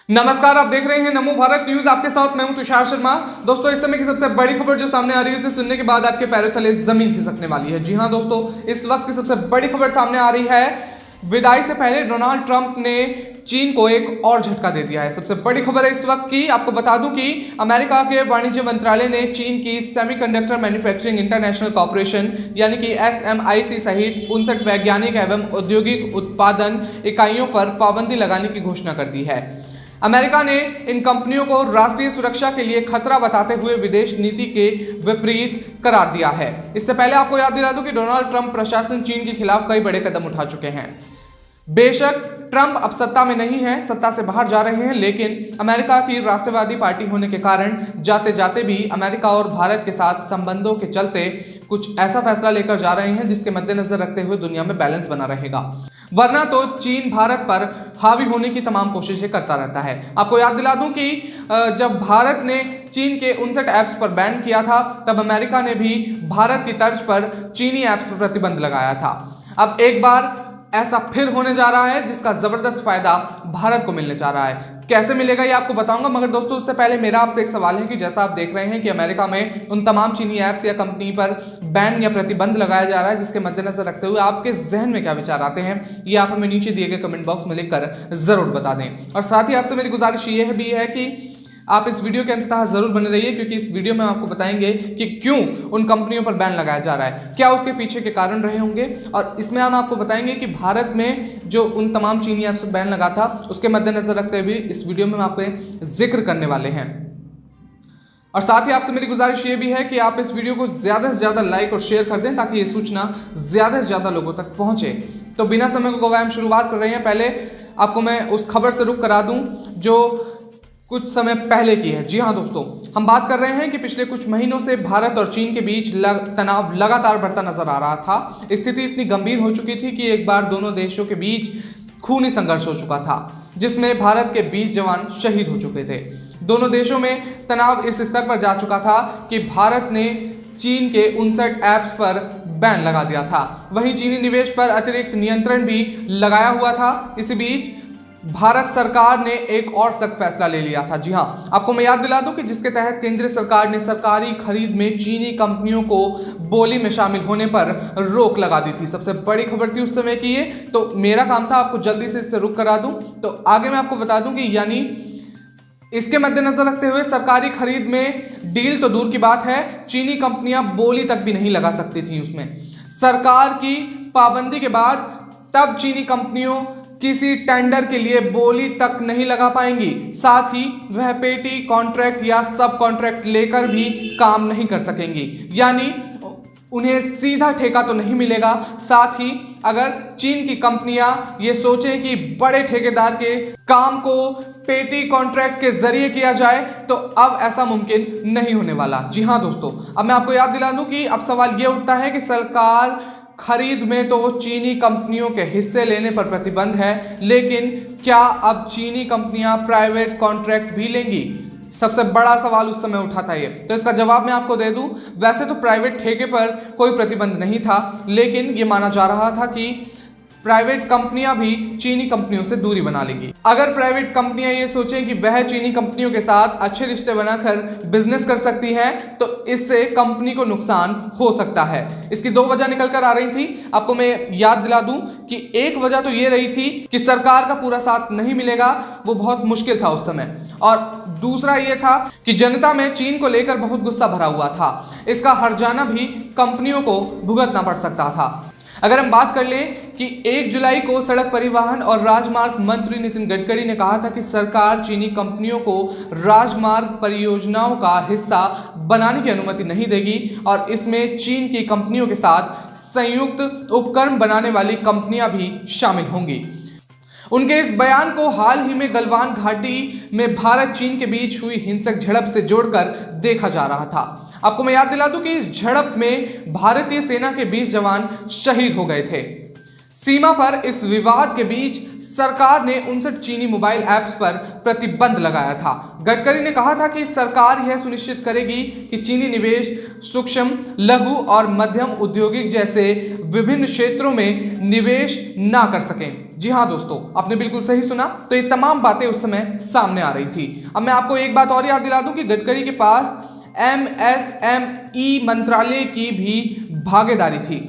नमस्कार, आप देख रहे हैं नमो भारत न्यूज। आपके साथ मैं हूं तुषार शर्मा। दोस्तों, इस समय की सबसे बड़ी खबर जो सामने आ रही है उसे सुनने के बाद आपके पैरों तले जमीन खिसकने वाली है। जी हां दोस्तों, इस वक्त की सबसे बड़ी खबर सामने आ रही है। विदाई से पहले डोनाल्ड ट्रंप ने चीन को एक और झटका दे दिया है। सबसे बड़ी खबर है इस वक्त की। आपको बता दूं कि अमेरिका के वाणिज्य मंत्रालय ने चीन की सेमीकंडक्टर मैन्युफैक्चरिंग इंटरनेशनल कॉर्पोरेशन यानी कि SMIC सहित 59 वैज्ञानिक एवं औद्योगिक उत्पादन इकाइयों पर पाबंदी लगाने की घोषणा कर दी है। अमेरिका ने इन कंपनियों को राष्ट्रीय सुरक्षा के लिए खतरा बताते हुए विदेश नीति के विपरीत करार दिया है। इससे पहले आपको याद दिला दूं कि डोनाल्ड ट्रंप प्रशासन चीन के खिलाफ कई बड़े कदम उठा चुके हैं। बेशक ट्रंप अब सत्ता में नहीं है, सत्ता से बाहर जा रहे हैं, लेकिन अमेरिका की राष्ट्रवादी पार्टी होने के कारण जाते जाते भी अमेरिका और भारत के साथ संबंधों के चलते कुछ ऐसा फैसला लेकर जा रहे हैं जिसके मद्देनजर रखते हुए दुनिया में बैलेंस बना रहेगा। वरना तो चीन भारत पर हावी होने की तमाम कोशिशें करता रहता है। आपको याद दिला दूं कि जब भारत ने चीन के 59 ऐप्स पर बैन किया था, तब अमेरिका ने भी भारत की तर्ज पर चीनी ऐप्स पर प्रतिबंध लगाया था। अब एक बार ऐसा फिर होने जा रहा है जिसका जबरदस्त फायदा भारत को मिलने जा रहा है। कैसे मिलेगा ये आपको बताऊंगा, मगर दोस्तों उससे पहले मेरा आपसे एक सवाल है कि जैसा आप देख रहे हैं कि अमेरिका में उन तमाम चीनी ऐप्स या कंपनी पर बैन या प्रतिबंध लगाया जा रहा है, जिसके मद्देनजर रखते हुए आपके जहन में क्या विचार आते हैं, ये आप हमें नीचे दिए गए कमेंट बॉक्स में लिखकर जरूर बता दें। और साथ ही आपसे मेरी गुजारिश ये भी है कि आप इस वीडियो के अंततः जरूर बने रहिए, क्योंकि इस वीडियो में आपको बताएंगे कि क्यों उन कंपनियों पर बैन लगाया जा रहा है, क्या उसके पीछे के कारण रहे होंगे, और इसमें हम आपको बताएंगे कि भारत में जो उन तमाम चीनी ऐप्स पर बैन लगा था उसके मद्देनजर रखते हुए इस वीडियो में हम आपको जिक्र करने वाले हैं। और साथ ही आपसे मेरी गुजारिश ये भी है कि आप इस वीडियो को ज्यादा से ज्यादा लाइक और शेयर कर दें ताकि ये सूचना ज्यादा से ज्यादा लोगों तक पहुंचे। तो बिना समय को गवाए हम शुरुआत कर रहे हैं। पहले आपको मैं उस खबर से रुख करा दूं जो कुछ समय पहले की है। जी हाँ दोस्तों, हम बात कर रहे हैं कि पिछले कुछ महीनों से भारत और चीन के बीच तनाव लगातार बढ़ता नजर आ रहा था। स्थिति इतनी गंभीर हो चुकी थी कि एक बार दोनों देशों के बीच खूनी संघर्ष हो चुका था, जिसमें भारत के 20 जवान शहीद हो चुके थे। दोनों देशों में तनाव इस स्तर पर जा चुका था कि भारत ने चीन के 59 ऐप्स पर बैन लगा दिया था। वहीं चीनी निवेश पर अतिरिक्त नियंत्रण भी लगाया हुआ था। इसी बीच भारत सरकार ने एक और सख्त फैसला ले लिया था। जी हां, आपको मैं याद दिला दूं कि जिसके तहत केंद्र सरकार ने सरकारी खरीद में चीनी कंपनियों को बोली में शामिल होने पर रोक लगा दी थी। सबसे बड़ी खबर थी उस समय की ये। तो मेरा काम था आपको जल्दी से इससे रुक करा दूं। तो आगे मैं आपको बता दूं कि यानी इसके मद्देनजर रखते हुए सरकारी खरीद में डील तो दूर की बात है, चीनी कंपनियां बोली तक भी नहीं लगा सकती थी उसमें। सरकार की पाबंदी के बाद तब चीनी कंपनियों किसी टेंडर के लिए बोली तक नहीं लगा पाएंगी। साथ ही वह पेटी कॉन्ट्रैक्ट या सब कॉन्ट्रैक्ट लेकर भी काम नहीं कर सकेंगी, यानी उन्हें सीधा ठेका तो नहीं मिलेगा। साथ ही अगर चीन की कंपनियां ये सोचें कि बड़े ठेकेदार के काम को पेटी कॉन्ट्रैक्ट के जरिए किया जाए, तो अब ऐसा मुमकिन नहीं होने वाला। जी हां दोस्तों, अब मैं आपको याद दिला दूं कि अब सवाल ये उठता है कि सरकार खरीद में तो चीनी कंपनियों के हिस्से लेने पर प्रतिबंध है, लेकिन क्या अब चीनी कंपनियां प्राइवेट कॉन्ट्रैक्ट भी लेंगी? सबसे बड़ा सवाल उस समय उठा था ये। तो इसका जवाब मैं आपको दे दूं, वैसे तो प्राइवेट ठेके पर कोई प्रतिबंध नहीं था, लेकिन ये माना जा रहा था कि प्राइवेट कंपनियां भी चीनी कंपनियों से दूरी बना लेंगी। अगर प्राइवेट कंपनियां ये सोचें कि वह चीनी कंपनियों के साथ अच्छे रिश्ते बनाकर बिजनेस कर सकती हैं, तो इससे कंपनी को नुकसान हो सकता है। इसकी दो वजह निकल कर आ रही थी। आपको मैं याद दिला दूं कि एक वजह तो ये रही थी कि सरकार का पूरा साथ नहीं मिलेगा, वो बहुत मुश्किल था उस समय, और दूसरा ये था कि जनता में चीन को लेकर बहुत गुस्सा भरा हुआ था। इसका हर्जाना भी कंपनियों को भुगतना पड़ सकता था। अगर हम बात कर लें कि 1 जुलाई को सड़क परिवहन और राजमार्ग मंत्री नितिन गडकरी ने कहा था कि सरकार चीनी कंपनियों को राजमार्ग परियोजनाओं का हिस्सा बनाने की अनुमति नहीं देगी और इसमें चीन की कंपनियों के साथ संयुक्त उपकरण बनाने वाली कंपनियां भी शामिल होंगी। उनके इस बयान को हाल ही में गलवान घाटी में भारत चीन के बीच हुई हिंसक झड़प से जोड़कर देखा जा रहा था। आपको मैं याद दिला दूं कि इस झड़प में भारतीय सेना के 20 जवान शहीद हो गए थे। सीमा पर इस विवाद के बीच सरकार ने 59 चीनी मोबाइल ऐप्स पर प्रतिबंध लगाया था। गडकरी ने कहा था कि सरकार यह सुनिश्चित करेगी कि चीनी निवेश सूक्ष्म, लघु और मध्यम औद्योगिक जैसे विभिन्न क्षेत्रों में निवेश ना कर सकें। जी हाँ दोस्तों, आपने बिल्कुल सही सुना। तो ये तमाम बातें उस समय सामने आ रही थी। अब मैं आपको एक बात और याद दिला दूं कि गडकरी के पास MSME मंत्रालय की भी भागीदारी थी।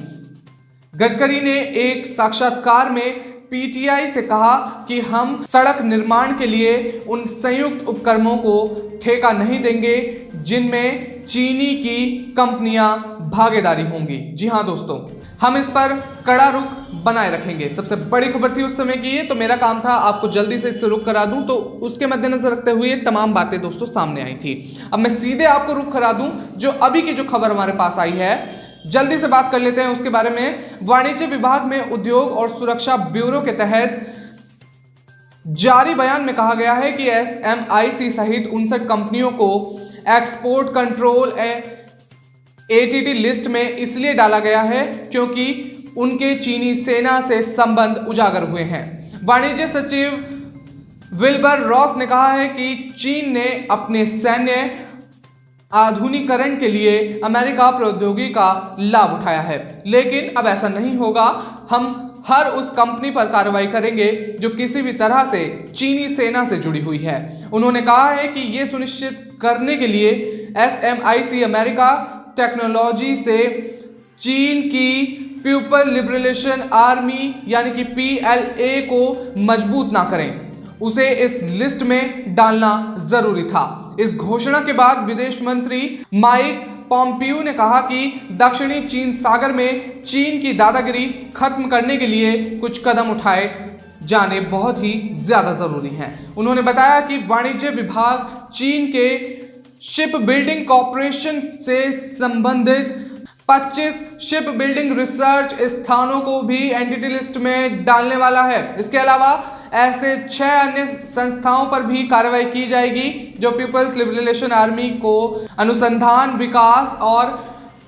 गडकरी ने एक साक्षात्कार में PTI से कहा कि हम सड़क निर्माण के लिए उन संयुक्त उपक्रमों को ठेका नहीं देंगे जिनमें चीनी की कंपनियां भागीदारी होंगी। जी हाँ दोस्तों, हम इस पर कड़ा रुख बनाए रखेंगे। सबसे बड़ी खबर थी उस समय की ये, तो मेरा काम था आपको जल्दी से इससे रुख करा दूं। तो उसके मद्देनजर रखते हुए तमाम बातें दोस्तों सामने आई थी। अब मैं सीधे आपको रुख करा दूं जो अभी की जो खबर हमारे पास आई है, जल्दी से बात कर लेते हैं उसके बारे में। वाणिज्य विभाग में उद्योग और सुरक्षा ब्यूरो के तहत जारी बयान में कहा गया है कि SMIC सहित 59 कंपनियों को एक्सपोर्ट कंट्रोल ATT लिस्ट में इसलिए डाला गया है क्योंकि उनके चीनी सेना से संबंध उजागर हुए हैं। वाणिज्य सचिव विल्बर रॉस ने कहा है कि चीन ने अपने सैन्य आधुनिकीकरण के लिए अमेरिका प्रौद्योगिकी का लाभ उठाया है, लेकिन अब ऐसा नहीं होगा। हम हर उस कंपनी पर कार्रवाई करेंगे जो किसी भी तरह से चीनी सेना से जुड़ी हुई है। उन्होंने कहा है कि यह सुनिश्चित करने के लिए SMIC अमेरिका टेक्नोलॉजी से चीन की पीपल लिबरेशन आर्मी यानी कि PLA को मजबूत ना करें, उसे इस लिस्ट में डालना जरूरी था। इस घोषणा के बाद विदेश मंत्री माइक पॉम्पियो ने कहा कि दक्षिणी चीन सागर में चीन की दादागिरी खत्म करने के लिए कुछ कदम उठाए जाने बहुत ही ज्यादा जरूरी हैं। उन्होंने बताया कि वाणिज्य विभाग चीन के शिप बिल्डिंग कॉरपोरेशन से संबंधित 25 शिप बिल्डिंग रिसर्च स्थानों को भी एंटिटी लिस्ट में डालने वाला है। इसके अलावा ऐसे 6 अन्य संस्थाओं पर भी कार्रवाई की जाएगी जो पीपल्स लिबरेशन आर्मी को अनुसंधान, विकास और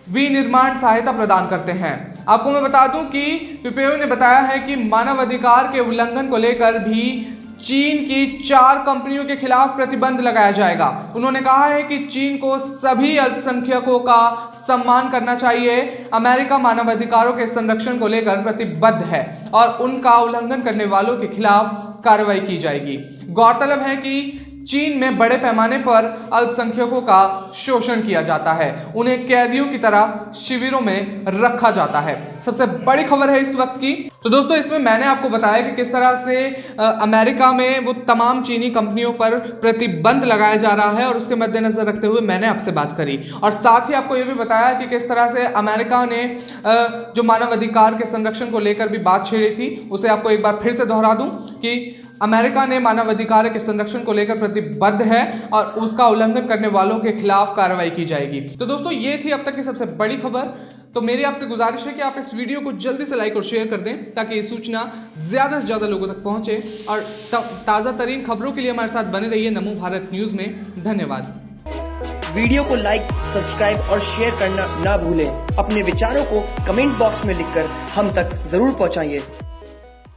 विनिर्माण सहायता प्रदान करते हैं। आपको मैं बता दूं कि पीपीओ ने बताया है कि मानवाधिकार के उल्लंघन को लेकर भी चीन की 4 कंपनियों के खिलाफ प्रतिबंध लगाया जाएगा। उन्होंने कहा है कि चीन को सभी अल्पसंख्यकों का सम्मान करना चाहिए। अमेरिका मानवाधिकारों के संरक्षण को लेकर प्रतिबद्ध है और उनका उल्लंघन करने वालों के खिलाफ कार्रवाई की जाएगी। गौरतलब है कि चीन में बड़े पैमाने पर अल्पसंख्यकों का शोषण किया जाता है, उन्हें कैदियों की तरह शिविरों में रखा जाता है। सबसे बड़ी खबर है इस वक्त की। तो दोस्तों, इसमें मैंने आपको बताया कि किस तरह से अमेरिका में वो तमाम चीनी कंपनियों पर प्रतिबंध लगाया जा रहा है और उसके मद्देनजर रखते हुए मैंने आपसे बात करी और साथ ही आपको ये भी बताया कि किस तरह से अमेरिका ने जो मानवाधिकार के संरक्षण को लेकर भी बात छेड़ी थी, उसे आपको एक बार फिर से दोहरा दूं कि अमेरिका ने मानवाधिकार के संरक्षण को लेकर प्रतिबद्ध है और उसका उल्लंघन करने वालों के खिलाफ कार्रवाई की जाएगी। तो दोस्तों, ये थी अब तक की सबसे बड़ी खबर। तो मेरी आपसे गुजारिश है कि आप इस वीडियो को जल्दी से लाइक और शेयर कर दें ताकि ये सूचना ज्यादा से ज्यादा लोगों तक पहुंचे और ताज़ा तरीन खबरों के लिए हमारे साथ बने रहिए नमो भारत न्यूज में। धन्यवाद। वीडियो को लाइक, सब्सक्राइब और शेयर करना ना भूलें। अपने विचारों को कमेंट बॉक्स में लिखकर हम तक जरूर पहुंचाइए।